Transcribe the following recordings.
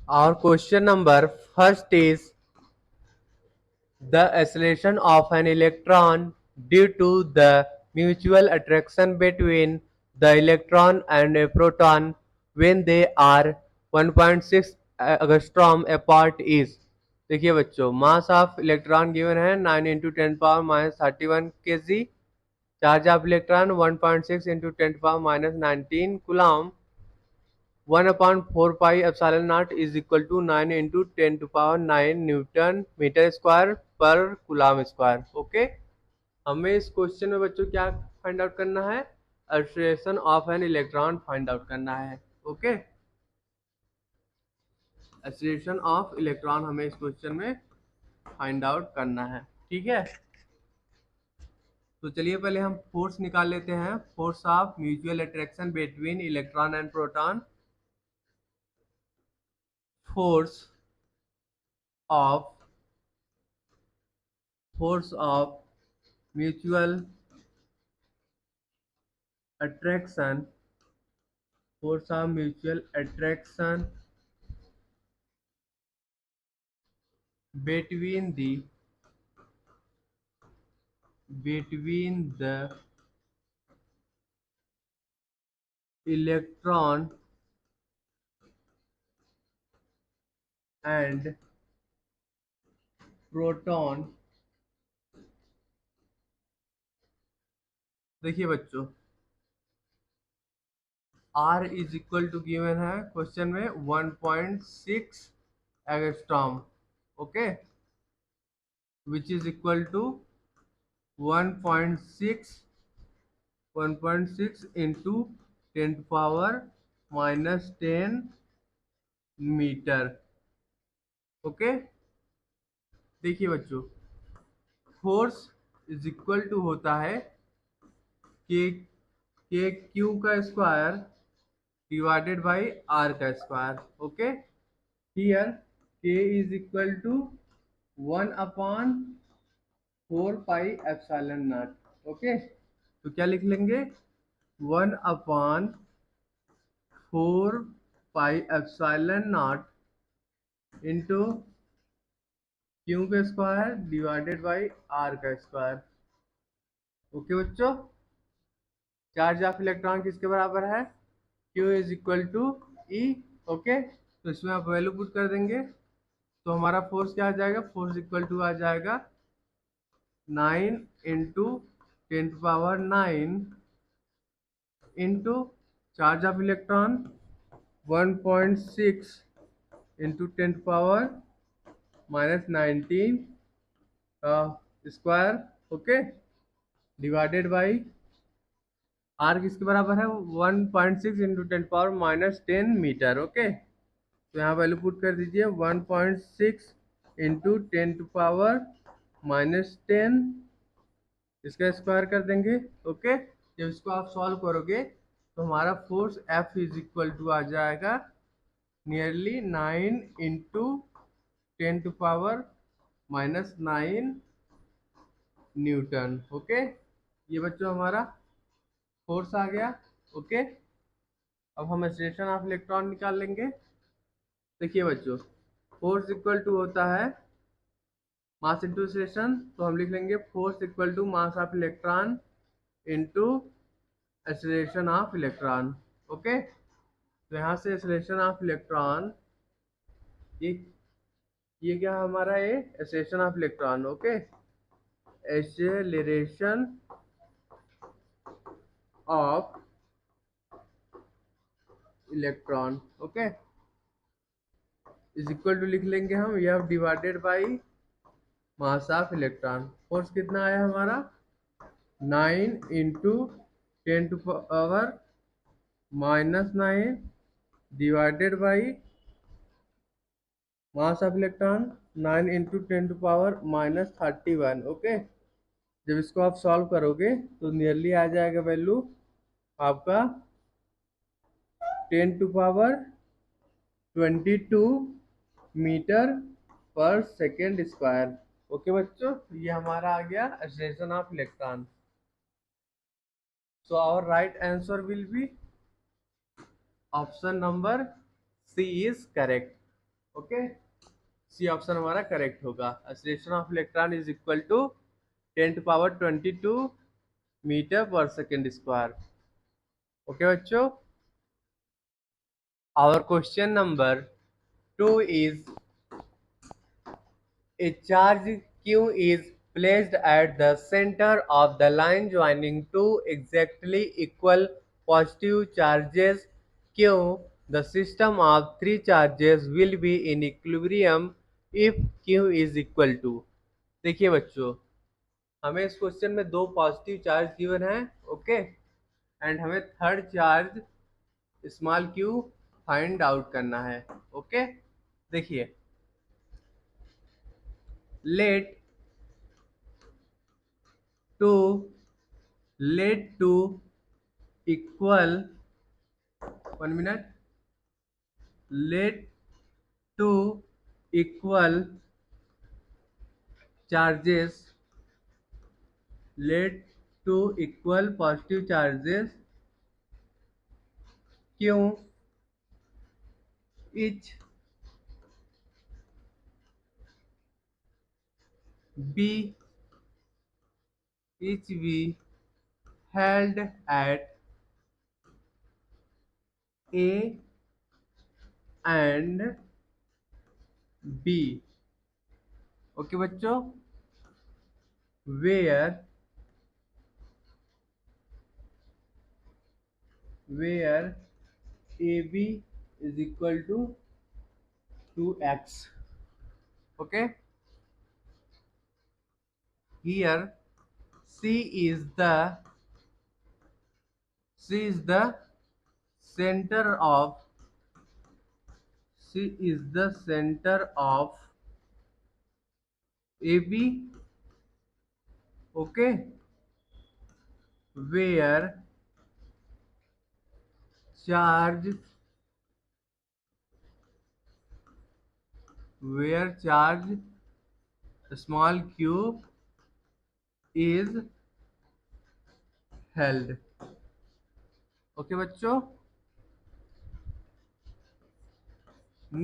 Our question number first is the acceleration of an electron due to the mutual attraction between the electron and a proton when they are 1.6 angstrom apart is। देखिए बच्चों, मास of electron given है 9 into 10⁻³ kg, charge of electron 1.6 into 10⁻19 coulomb, 1/4 pi epsilon naught is equal to 9 into 10⁹ newton metre square per coulomb square. Okay, हमें इस question में बच्चों क्या find out करना है? Acceleration of an electron find out करना है। ओके, एक्सेलरेशन ऑफ इलेक्ट्रॉन हमें इस क्वेश्चन में फाइंड आउट करना है। ठीक है, तो चलिए पहले हम फोर्स निकाल लेते हैं। Force of mutual attraction between electron and proton. Force of mutual attraction, force of mutual attraction between the electron and proton। देखिए बच्चों, R is equal to given है क्वेश्चन में 1.6 angstrom. Okay, which is equal to 1.6 into 10⁻⁻10 metre. Okay, देखिए बच्चों, force is equal to होता है k q का square divided by r का square. Okay, here k is equal to 1/4 pi epsilon naught. Okay, तो क्या लिख लेंगे? 1/4 pi epsilon not into q का स्क्वायर डिवाइडेड बाई आर का स्क्वायर। ओके बच्चों, चार्ज ऑफ इलेक्ट्रॉन किसके बराबर है? Q is equal to e. Okay, तो इसमें आप वैल्यू पुट कर देंगे तो हमारा फोर्स क्या आ जाएगा? फोर्स इक्वल टू आ जाएगा 9 into 10⁻9 into charge of electron 1.6 into 10⁻⁻19 square. Okay, divided by r किसके बराबर है? 1.6 इंटू 10⁻⁻10 मीटर। ओके, तो यहाँ वैल्यू पुट कर दीजिए 1.6 इंटू 10⁻⁻10, इसका स्क्वायर कर देंगे। ओके, जब इसको आप सॉल्व करोगे तो हमारा force F is equal to आ जाएगा नियरली 9 इंटू 10⁻⁻9 न्यूटन। ओके, ये बच्चों हमारा फोर्स आ गया। ओके, अब हम एक्सेलरेशन ऑफ इलेक्ट्रॉन निकाल लेंगे। देखिए बच्चों, फोर्स इक्वल टू होता है मास इंटू एक्सेलरेशन, तो हम लिख लेंगे force equal to mass of electron into acceleration of electron. Okay, तो यहाँ से एक्सेलरेशन ऑफ इलेक्ट्रॉन, ये ये क्या हमारा? ये acceleration of electron. Okay, acceleration of electron. Okay, is equal to लिख लेंगे हम यह divided by mass of electron. Force कितना आया हमारा? 9 into 10⁻⁻9 divided by mass of electron 9 into 10⁻⁻31। Okay, जब इसको आप सॉल्व करोगे तो नियरली आ जाएगा वैल्यू आपका 10⁻22 metre per second square. Okay बच्चों, ये हमारा आ गया acceleration of electron. So our right answer will be option number C is correct. Okay, c option हमारा करेक्ट होगा। Acceleration of electron is equal to 10⁻22 metre per second square. Okay बच्चों, our question number 2 is a charge q is placed at the center of the line joining two exactly equal positive charges q. The system of three charges will be in equilibrium if q is equal to। देखिए बच्चों, हमें इस question में दो positive charge given है, okay, and हमें third charge small q find out करना है। ओके, देखिए, let two equal, 1 minute, let two equal charges, let two equal positive charges q each be held at A and B। Okay बच्चों, where AB is equal to 2x। okay, here C is the center of AB, okay, where charge small q is held। Okay बच्चों,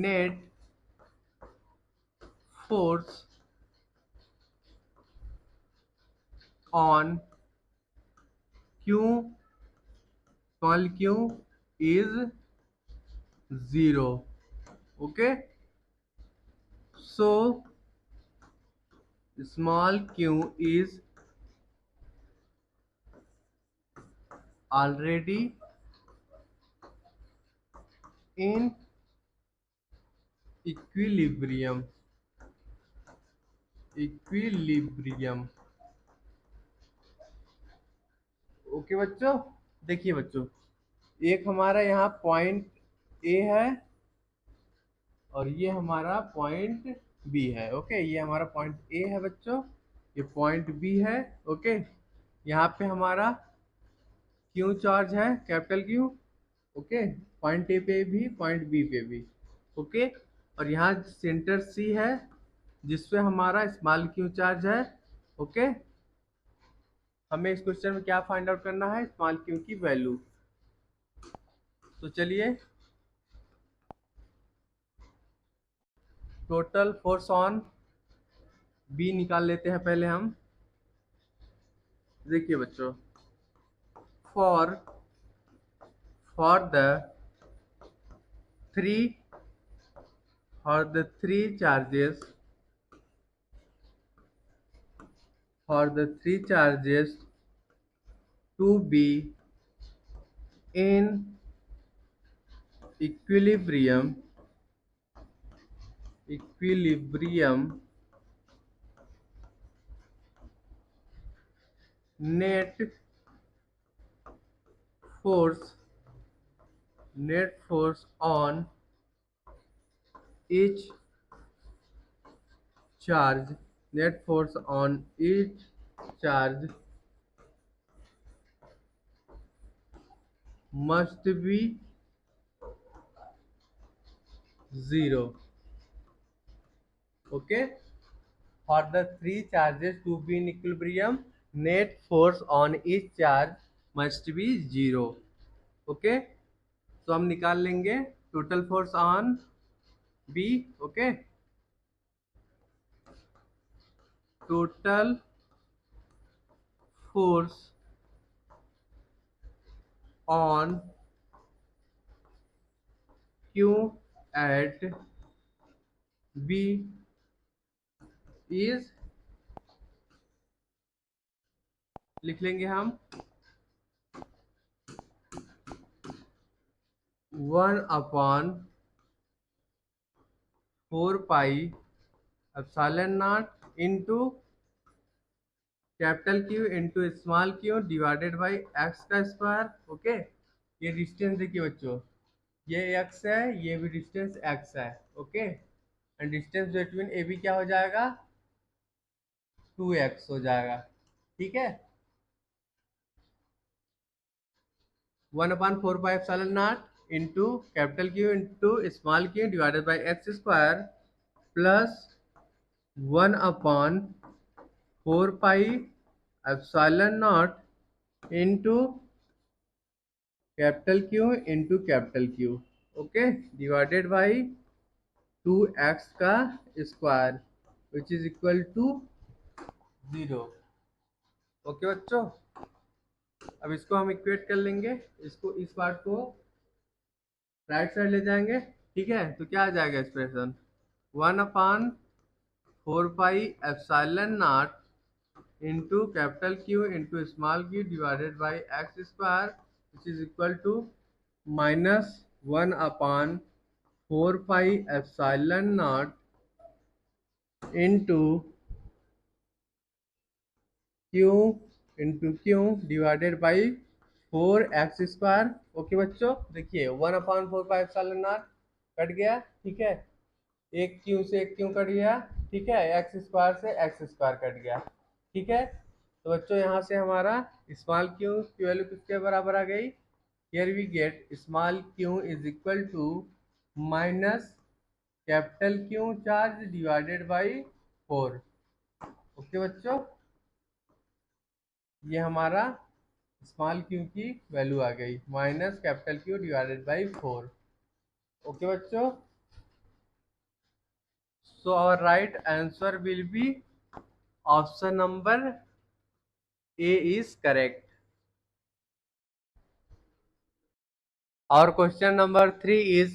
net force on q, small q is 0। Okay, so small q is already in equilibrium। Okay बच्चों, देखिए बच्चों, एक हमारा यहाँ point A है और ये हमारा पॉइंट बी है। ओके, ये हमारा पॉइंट ए है बच्चों, ये पॉइंट बी है। ओके, यहाँ पे हमारा क्यू चार्ज है, capital q. Okay, point A पे भी, पॉइंट बी पे भी। ओके, और यहाँ सेंटर सी है जिसपे हमारा स्मॉल क्यू चार्ज है। ओके, हमें इस क्वेश्चन में क्या फाइंड आउट करना है, स्मॉल क्यू की वैल्यू। तो चलिए, टोटल फोर्स ऑन बी निकाल लेते हैं पहले हम। देखिए बच्चों, for the three charges to be in equilibrium, net force on each charge must be 0। okay, for the three charges to be in equilibrium, net force on each charge must be 0। okay, तो हम निकाल लेंगे total force on b, okay. Total force on q at b is, लिख लेंगे हम, 1/4 pi epsilon not into capital q into small q divided by x का square, okay. ये distance देखिए बच्चों, ये एक्स है, ये भी डिस्टेंस एक्स है, okay. And distance between a b क्या हो जाएगा, 2x हो जाएगा, ठीक है। 1/4 pi epsilon not into capital q into small q divided by x square plus 1/4 pi epsilon not into capital q, okay, divided by 2x का square which is equal to 0, okay बच्चों। अब इसको हम equate कर लेंगे, इसको, इस part को राइट साइड ले जाएंगे, ठीक है। तो क्या आ जाएगा expression, 1/4 pi epsilon not into capital q into small q divided by x square which is equal to minus 1/4 pi epsilon not into q divided by 4x square, okay बच्चों। देखिए 1/4 पाई एप्सिलॉन नॉट कट गया, ठीक है। एक Q से एक Q cut गया, ठीक है। एक्स स्क्वायर से एक्स स्क्वायर कट गया, ठीक है। तो बच्चों यहाँ से हमारा स्मॉल क्यू की वैल्यू किसके बराबर आ गई, here we get small Q is equal to minus capital Q charge divided by 4, okay बच्चों। ये हमारा स्मॉल क्यू की वैल्यू आ गई, minus capital Q divided by 4, okay बच्चों। So our right answer will be option number A is correct. Our question number 3 is,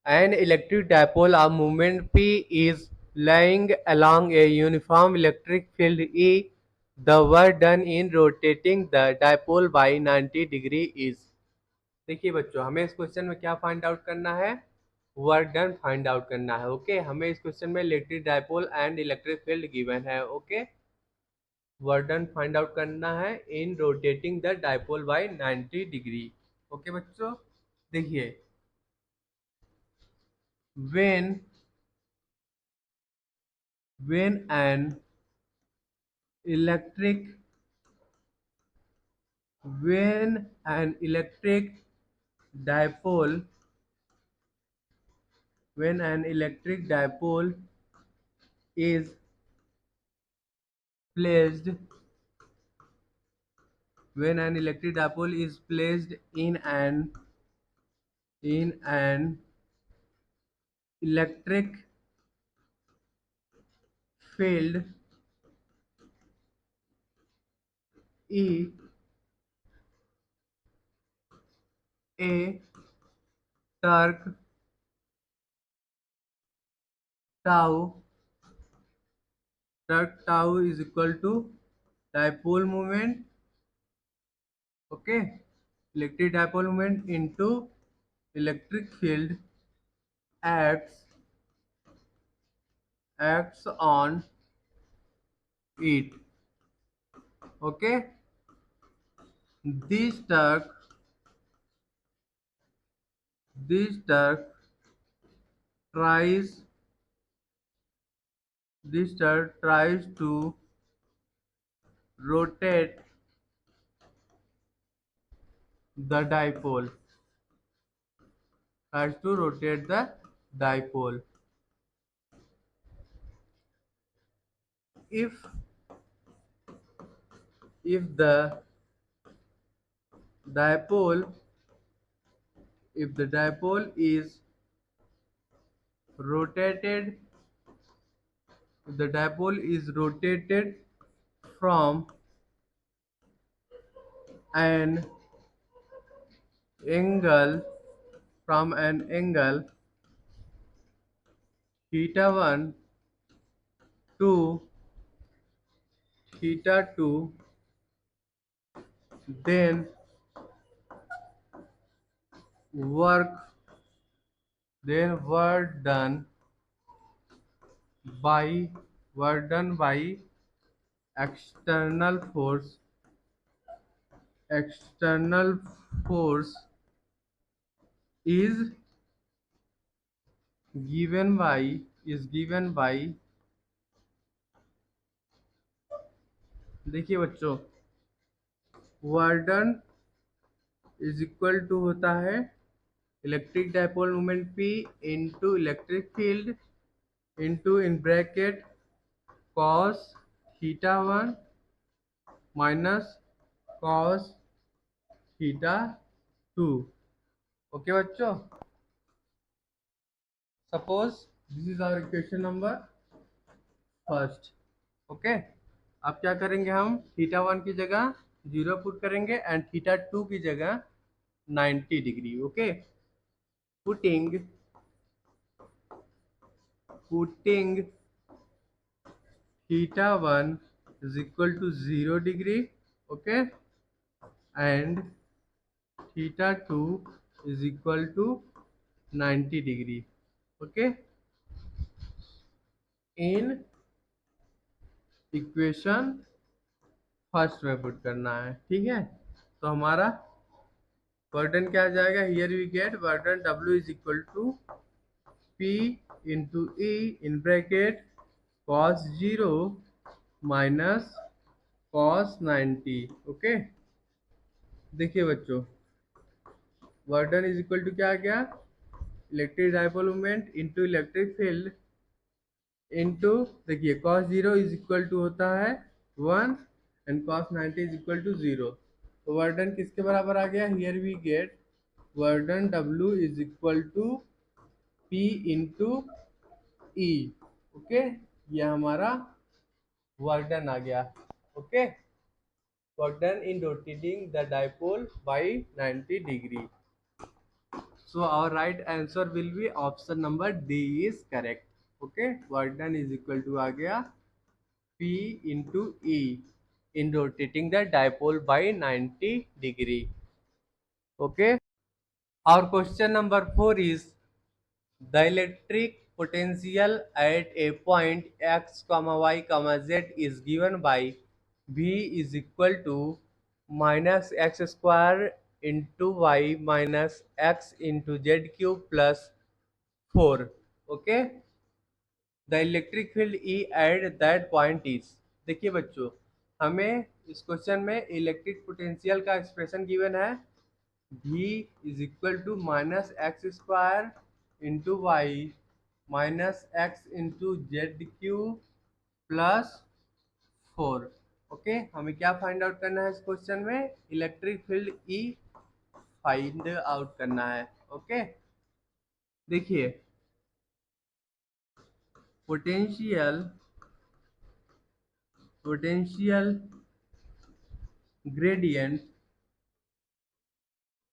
an electric dipole of moment P is lying along a uniform electric field E. The work done in rotating the dipole by 90 degree is। देखिए बच्चों, हमें इस question में क्या find out करना है, work done find out करना है, ओके। हमें इस क्वेश्चन में electric dipole and electric field given है, okay. Work done find out करना है in rotating the dipole by 90 degree, okay बच्चों। देखिए, when an electric when an electric dipole when an electric dipole is placed when an electric dipole is placed in an electric field E, a torque tau is equal to dipole moment, okay, electric dipole moment into electric field acts on it, okay. this torque this torque tries tries to rotate the dipole tries to rotate the dipole. If if the dipole if the dipole is rotated, the dipole is rotated from an angle theta 1 to theta 2, then work work done by external force external force is given by देखिए बच्चों, work done is equal to होता है electric dipole moment P into electric field into in bracket cos theta 1 minus cos theta 2। Okay बच्चों, suppose this is our equation number first. Okay, अब क्या करेंगे, हम theta 1 की जगह 0 पुट करेंगे एंड थीटा 2 की जगह 90 degree. Okay, putting theta 1 is equal to 0 degree, okay, and theta 2 is equal to 90 degree, okay, in equation first में पुट करना है। ठीक है, तो हमारा वर्डन क्या आ जाएगा, here we get work done W is equal to P into E in bracket cos 0 minus cos 90। ओके, देखिए बच्चों, वर्डन इज इक्वल टू क्या आ गया, electric dipole moment into electric field into, देखिए cos 0 इज इक्वल टू होता है 1 and cos 90 is equal to 0। तो वर्डन किसके बराबर आ गया, here we get work done W is equal to P into E। Okay, ये हमारा वर्डन आ गया। Okay, work done in rotating the dipole by 90 degree. So our right answer will be option number D is correct. Okay, work done is equal to आ गया P into E in rotating the dipole by 90 degree. Okay, our question number 4 is the electric potential at a point x comma y comma z is given by V is equal to minus x square into y minus x into z cube plus 4। Okay, the electric field e at that point is. देखिए बच्चों, हमें इस question में electric potential का expression given है, V is equal to minus x square into y minus x into z Q plus 4। Okay, हमें क्या find out करना है इस क्वेश्चन में, electric field e find out करना है। ओके, देखिए potential gradient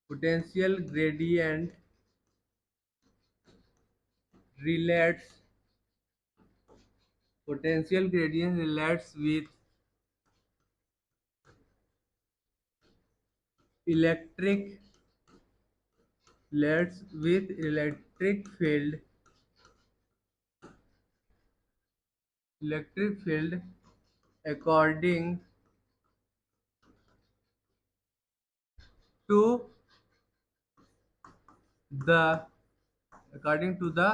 potential gradient relates with electric field according to the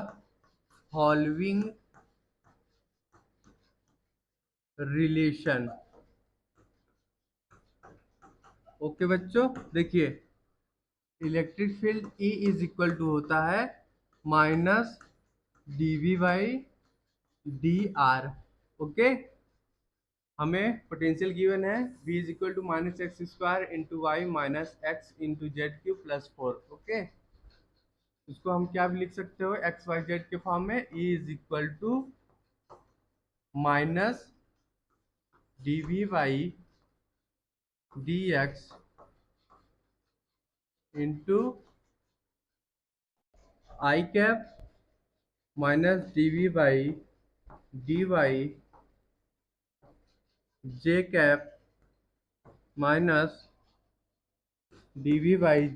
following relation। Okay बच्चों, देखिए electric field E is equal to होता है minus dV by dr। Okay, हमें potential given है V is equal to minus x square into y minus x into z Q plus 4। Okay, इसको हम क्या भी लिख सकते हो एक्स वाई जेड के फॉर्म में, e is equal to minus d v by D x into i cap minus d v by D y j cap minus d v by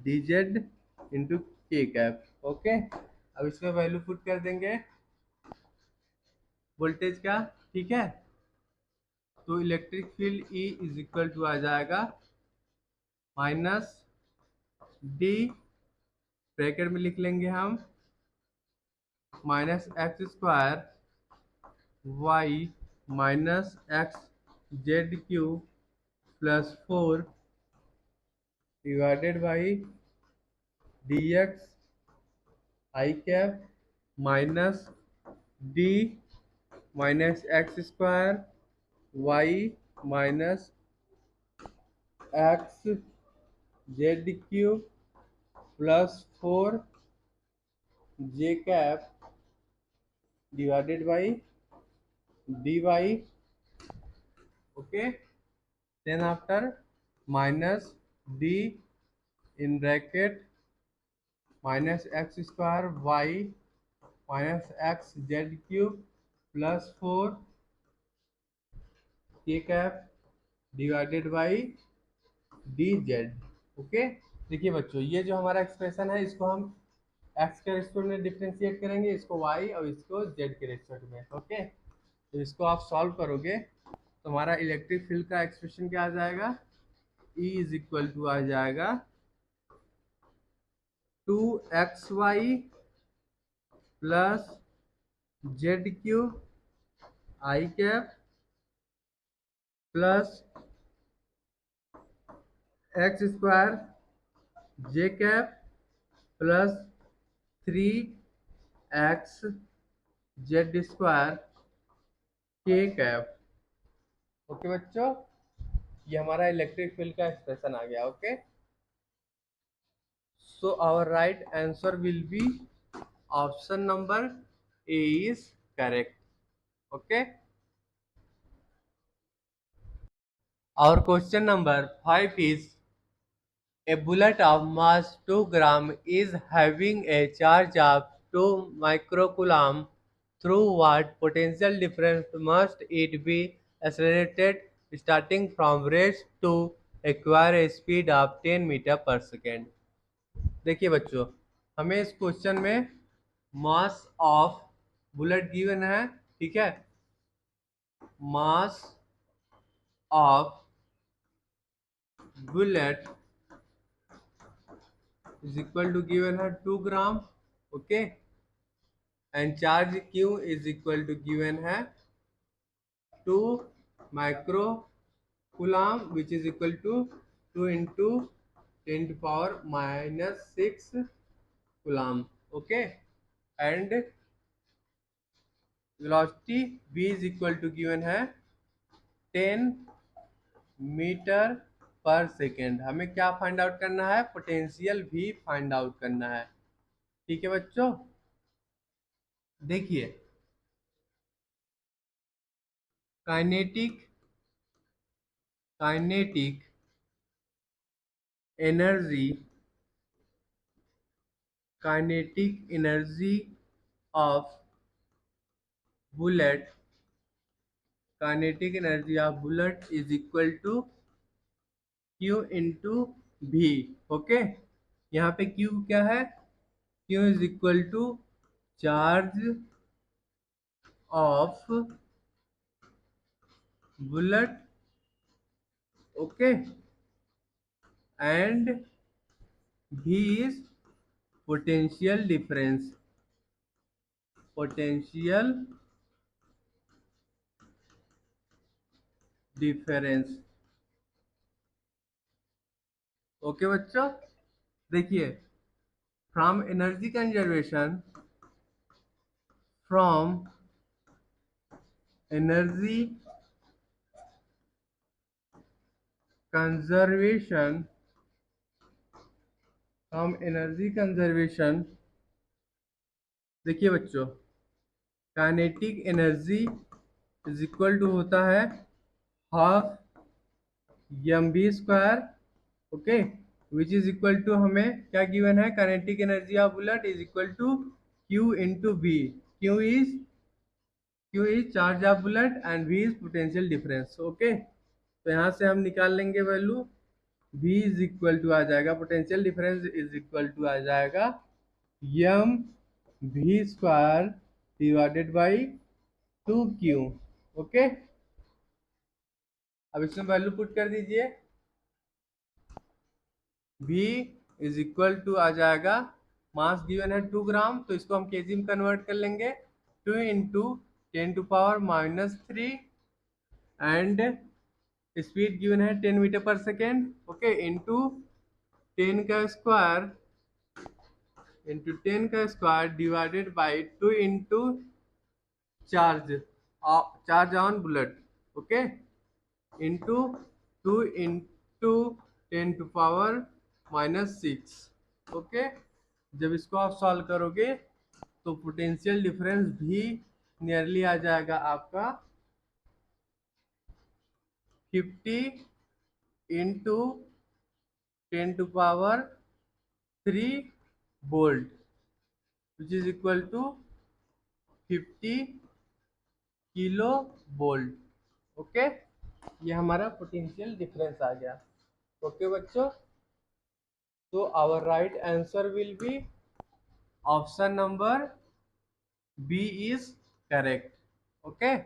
d z into k cap. Okay, अब इसमें value put कर देंगे voltage का। ठीक है, तो electric field E is equal to आ जाएगा माइनस डी, ब्रैकेट में लिख लेंगे हम, minus x square Y minus X Z Q plus 4 divided by D X I cap minus D minus x square Y minus X Z Q plus 4 J cap divided by D Y. Okay, then after minus D in bracket minus x square Y minus X Z cube plus 4 के cap divided by d Z. Okay, देखिए बच्चों, ये जो हमारा expression है इसको हम x के रेस्पेक्ट में डिफ्रेंशिएट करेंगे, इसको वाई और इसको जेड के रेस्पेक्ट में। ओके, तो इसको आप सॉल्व करोगे तो हमारा इलेक्ट्रिक फील्ड का एक्सप्रेशन क्या आ जाएगा, ई इज इक्वल टू आ जाएगा 2xy plus Z cube I cap plus X square J cap plus 3x Z square K cap. Okay बच्चों, ये हमारा इलेक्ट्रिक फील्ड का एक्सप्रेशन आ गया। Okay, so our right answer will be option number A is correct. Okay, our question number 5 is a bullet of mass 2 gram is having a charge of 2 microcoulomb. Through what potential difference must it be accelerated starting from rest to acquire a speed of 10 metre per second. देखिए बच्चों, हमें इस question में मास of bullet given है। ठीक है, mass of bullet is equal to given है 2 gram. Okay, and charge Q is equal to given है 2 micro coulomb which is equal to 2 into 10 to power minus 6 coulomb. Okay, and velocity V is equal to given है 10 metre per second. हमें क्या find out करना है, potential भी find out करना है। ठीक है बच्चों, देखिए kinetic energy kinetic energy of bullet is equal to Q into v. Okay, यहाँ पे क्यू क्या है, q is equal to charge of bullet. Okay, and v is potential difference okay बच्चों, देखिए from energy conservation from energy conservation हम energy conservation, देखिए बच्चों, kinetic energy is equal to होता है half m v square, okay, which is equal to, हमें क्या given है, kinetic energy of bullet is equal to Q into B. Q is charge of bullet and V is potential difference, okay. तो यहाँ से हम निकाल लेंगे value, v is equal to आ जाएगा, potential difference is equal to आ जाएगा M V square divided by 2q, okay. अब इसमें वैल्यू पुट कर दीजिए, v इज इक्वल टू आ जाएगा, मास गिवन है 2 ग्राम, तो इसको हम केजी में कन्वर्ट कर लेंगे, 2 इंटू 10⁻³ एंड स्पीड गिवन है 10 metre per second, okay, into 10 का square divided by 2 into charge on bullet, okay, into 2 into 10⁻⁻⁶, okay. जब इसको आप सॉल्व करोगे तो पोटेंशियल डिफरेंस भी नियरली आ जाएगा आपका 50 into 10⁻³ volt, which is equal to 50 kilo volt, okay. ये हमारा पोटेंशियल डिफरेंस आ गया, ओके बच्चों। तो our right answer will be option number b is correct, okay.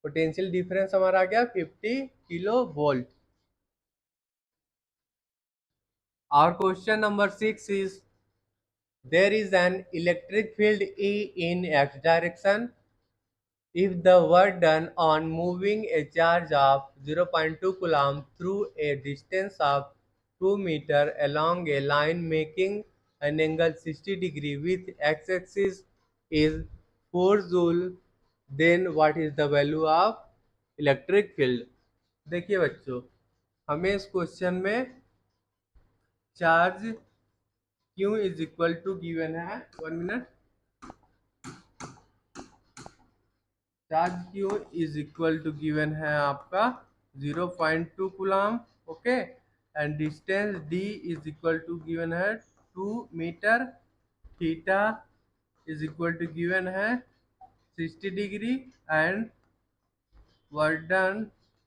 Potential difference हमारा आ गया 50 kilo volt. Our question number 6 is, there is an electric field E in x direction. If the work done on moving a charge of 0.2 coulomb through a distance of 2 meter along a line making an angle 60 degree with x-axis is 4 joule, then what is the value of electric field? देखिए बच्चों, हमें इस question में charge Q is equal to given है, 1 minute, charge Q is equal to given है आपका 0.2 coulomb, okay, and distance D is equal to given है 2 metre, theta is equal to given है 60 degree and work done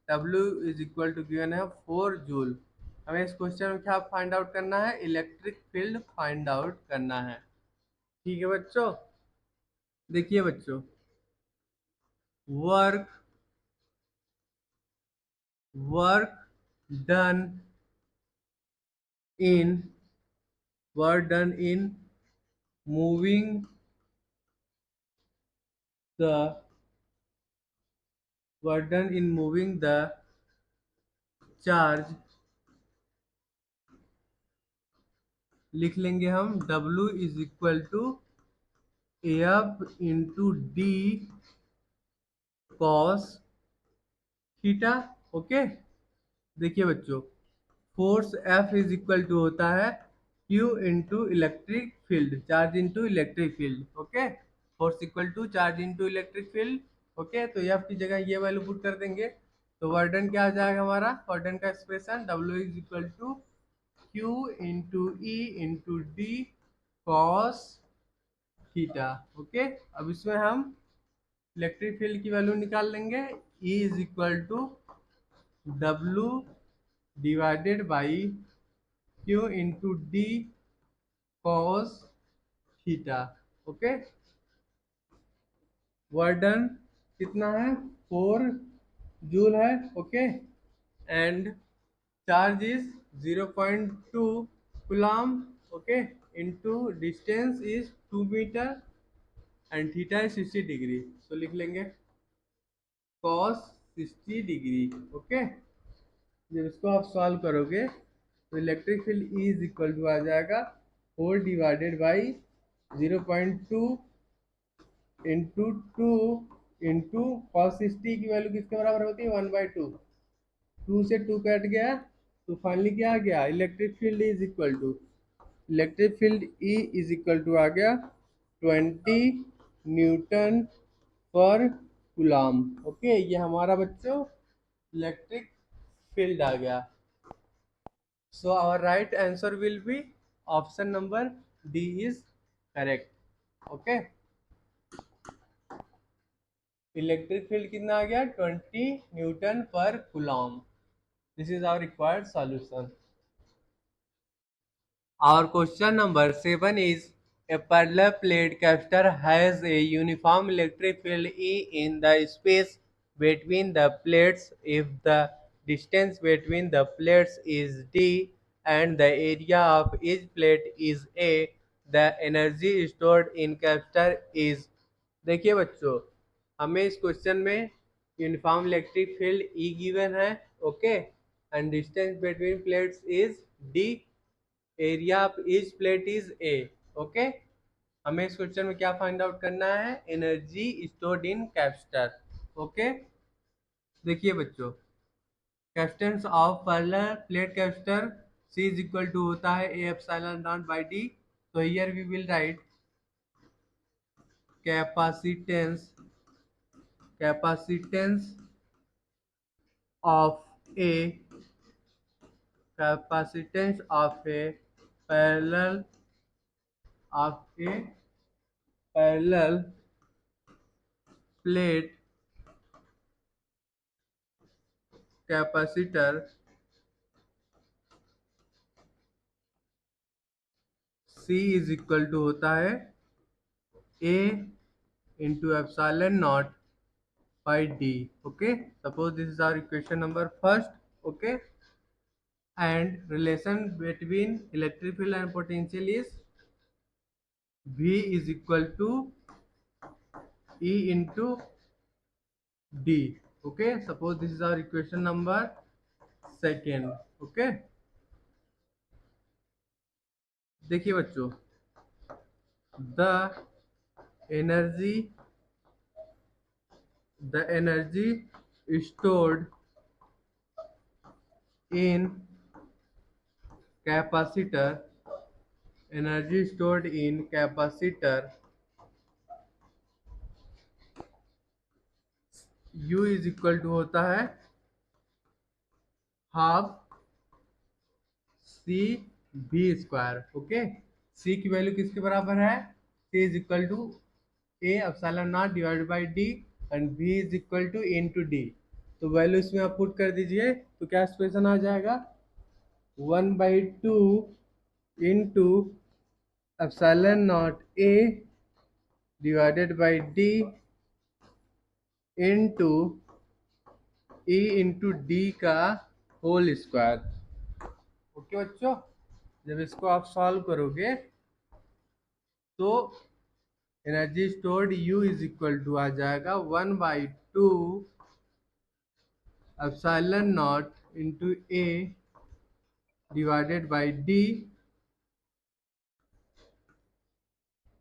W is equal to given है 4 joule. हमें इस question में क्या find out करना है, इलेक्ट्रिक फील्ड फाइंड आउट करना है, ठीक है बच्चों। देखिए बच्चों, work work done in moving the charge, लिख लेंगे हम W is equal to F into D cos theta, okay. देखिए बच्चों, force F is equal to होता है Q into electric field, charge into electric field, okay. Force equal to charge into electric field, okay. तो F की जगह ये value put कर देंगे, तो वर्डन क्या आ जाएगा हमारा, वर्डन का expression W is equal to Q into E into D cos theta, okay. अब इसमें हम इलेक्ट्रिक फील्ड की वैल्यू निकाल लेंगे, E is equal to W divided by Q into D cos theta, okay. वर्डन कितना है, 4 जूल है, okay, and charge is 0.2 coulomb, okay, into distance is 2 metre and theta is 60 degree, तो लिख लेंगे cos 60 डिग्री, ओके। जब इसको आप सॉल्व करोगे तो electric field E is equal to आ जाएगा 4 divided by 0.2 into 2 into cos 60 की वैल्यू किसके बराबर होती है, 1/2, 2 से 2 कट गया, तो फाइनली क्या आ गया, electric field is equal to electric field E is equal to आ गया 20 न्यूटन पर कूलम। ओके, ये हमारा बच्चों इलेक्ट्रिक फील्ड आ गया। So our right answer will be option number D is correct. Okay, electric field कितना आ गया 20 newton per coulomb. This is our required solution. Our question number 7 is a parallel plate capacitor has a uniform electric field E in the space between the plates if the distance between the plates is D and the area of each plate is A. The energy stored in capacitor is। देखिए बच्चों, हमें इस question में uniform electric field E given है, okay, and distance between plates is D, area of each plate is A. Okay, हमें इस question में क्या फाइंड आउट करना है, energy stored in capacitor. Okay, देखिए बच्चों, capacitance of parallel plate capacitor C is equal to होता है A epsilon not by D. तो here we will write capacitance capacitance of a capacitance of a parallel of a parallel plate capacitor C is equal to होता है A into epsilon not by D. Okay, suppose this is our equation number first. Okay, and relation between electric field and potential is V is equal to E into D. Okay, suppose this is our equation number second. Okay, देखिए बच्चों, the energy stored in capacitor U is equal to होता है half C B square. Okay, C की value किसके बराबर है, C is equal to A epsilon not divided by D and B is equal to into D. तो value इसमें आप put कर दीजिए तो क्या एक्सप्रेशन आ जाएगा, 1/2 into epsilon not A divided by D into E into D का होल स्क्वायर। ओके बच्चों, जब इसको आप सॉल्व करोगे तो energy stored U is equal to आ जाएगा 1/2 epsilon not into A divided by D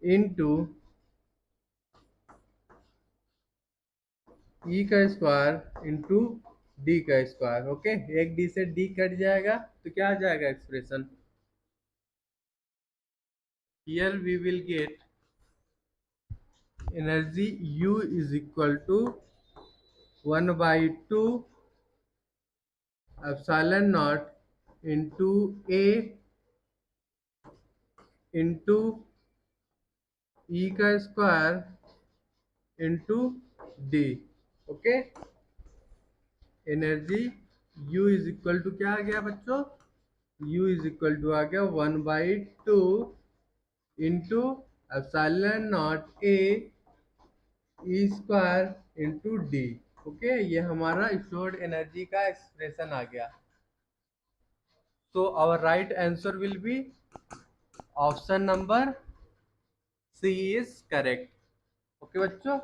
into E का स्क्वायर इंटू डी का स्क्वायर। ओके, एक डी से डी कट जाएगा तो क्या आ जाएगा expression, here we will get energy U is equal to 1/2 epsilon not into A into E का square into D. Okay, energy U is equal to क्या आ गया बच्चों, U इज इक्वल टू आ गया 1/2 into epsilon not A E square into D. Okay, ये हमारा stored energy का एक्सप्रेशन आ गया। तो our right answer will be option number C is correct. Okay बच्चों,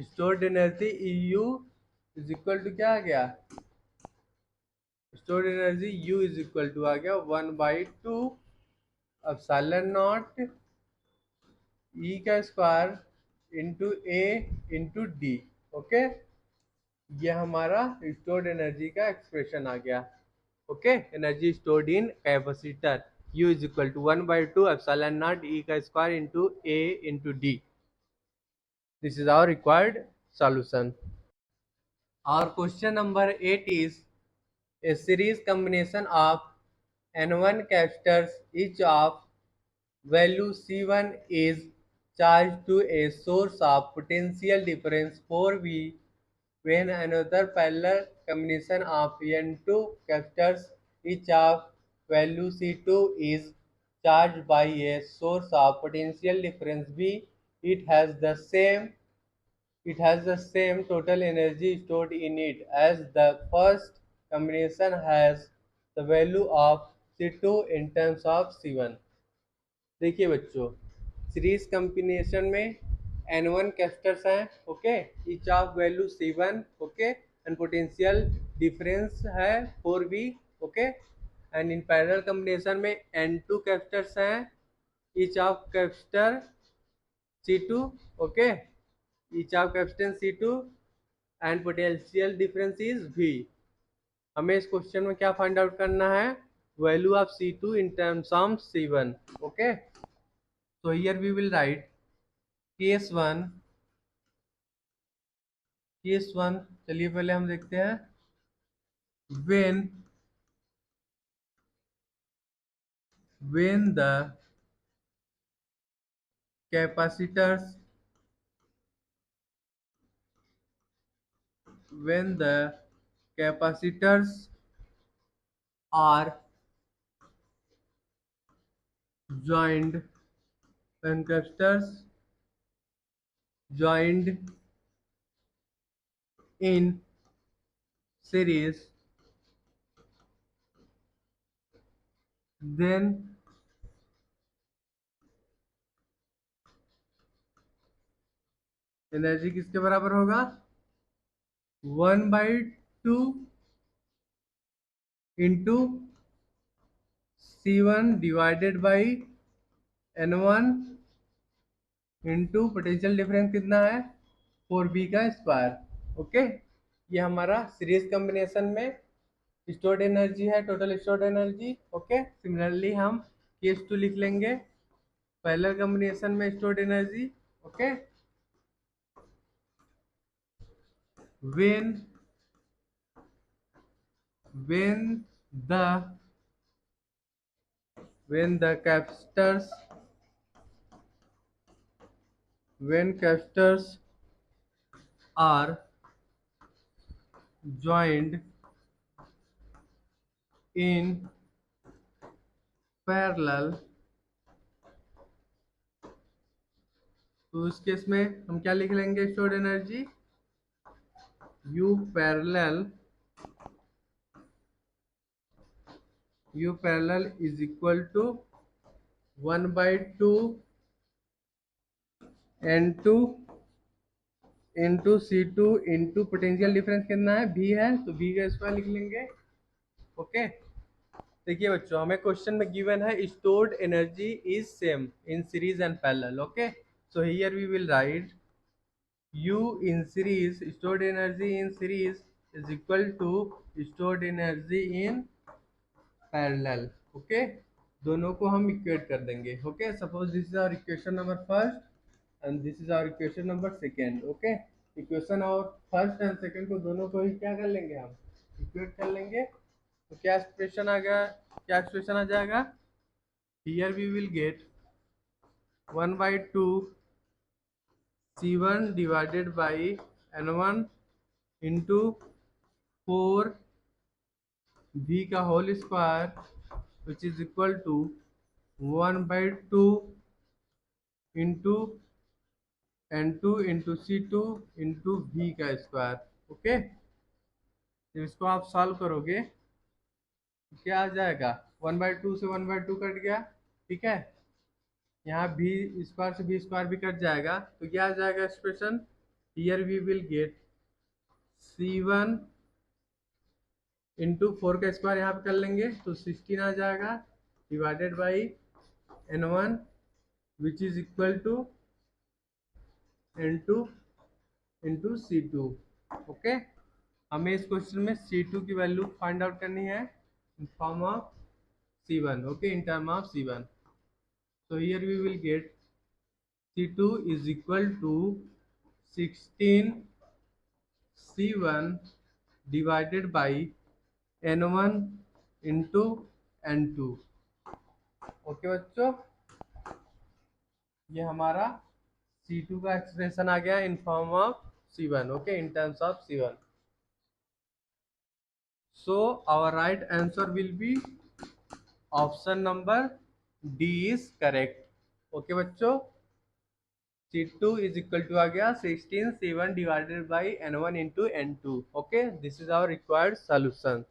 stored energy EU is equal to क्या आ गया, stored energy U is equal to आ गया 1/2 एप्सिलॉन नॉट ई का square into A into D. Okay, ये हमारा stored energy का एक्सप्रेशन आ गया। Okay, energy stored in capacitor U is equal to 1/2 epsilon naught E का square into A into D. This is our required solution. Our question number 8 is a series combination of N1 capacitors each of value C1 is charged to a source of potential difference 4V when another parallel combination of N2 capacitors each of value C2 is charged by a source of potential difference V. It has the same total energy stored in it as the first combination has the value of C2 in terms of C1. देखिए बच्चों, series combination में N1 capacitors हैं, okay, each of value C1, okay, and potential difference है 4V, okay, and in parallel combination में N2 capacitors हैं, each of capacitor C2, okay, each of capacitance C2 and potential difference is V. हमें इस question में क्या find out करना है? Value of C2 in terms of C1, okay. So here we will write case 1. चलिए पहले हम देखते हैं. when the capacitors are joined in series, then energy किसके बराबर होगा? 1/2 into C1 divided by N1 into potential difference कितना है? 4B का स्क्वायर, ओके. ये हमारा सीरीज कॉम्बिनेशन में स्टोर्ड एनर्जी है, total stored energy, okay. Similarly हम केस 2 लिख लेंगे, पैरेलल कॉम्बिनेशन में stored energy, okay. when the capacitors are joined in parallel, तो इस केस में हम क्या लिख लेंगे? Stored energy U parallel is equal to 1/2 N2 into C2 into potential difference कितना है? V है, तो V का स्क्वायर लिख लेंगे, ओके. देखिए बच्चों, हमें क्वेश्चन में गिवन है stored energy is same in series and parallel, okay. So here we will write U in series, stored energy in series is equal to stored energy in parallel, okay. दोनों को हम equate कर देंगे, okay. Suppose this is our equation number first and this is our equation number second, okay. Equation और first and second को दोनों को ही क्या कर लेंगे? हम इक्वेट कर लेंगे. तो क्या एक्सप्रेशन आ गया? क्या एक्सप्रेशन आ जाएगा? Here we will get 1/2 C1 divided by N1 into 4V का whole square which is equal to 1/2 into N2 into C2 into V का स्क्वायर, ओके. जब इसको आप सॉल्व करोगे तो क्या आ जाएगा? 1/2 से 1/2 कट गया, ठीक है. यहाँ भी स्क्वायर से भी स्क्वायर भी कट जाएगा, तो क्या आ जाएगा expression? Here we will get C1 into 4 का स्क्वायर यहाँ पे कर लेंगे तो 16 आ जाएगा, divided by N1 which is equal to N2 into C2, okay. हमें इस क्वेश्चन में C2 की वैल्यू फाइंड आउट करनी है इन form of C1, okay, in term of C1. So here we will get C2 is equal to 16 C1 divided by N1 into N2। Okay बच्चों, ये हमारा C2 का एक्सप्रेशन आ गया in form of C1, okay, in terms of C1। So our right answer will be option number D is correct. Okay बच्चों, C2 is equal to आ गया 16 C1 divided by N1 into N2। Okay, this is our required solution.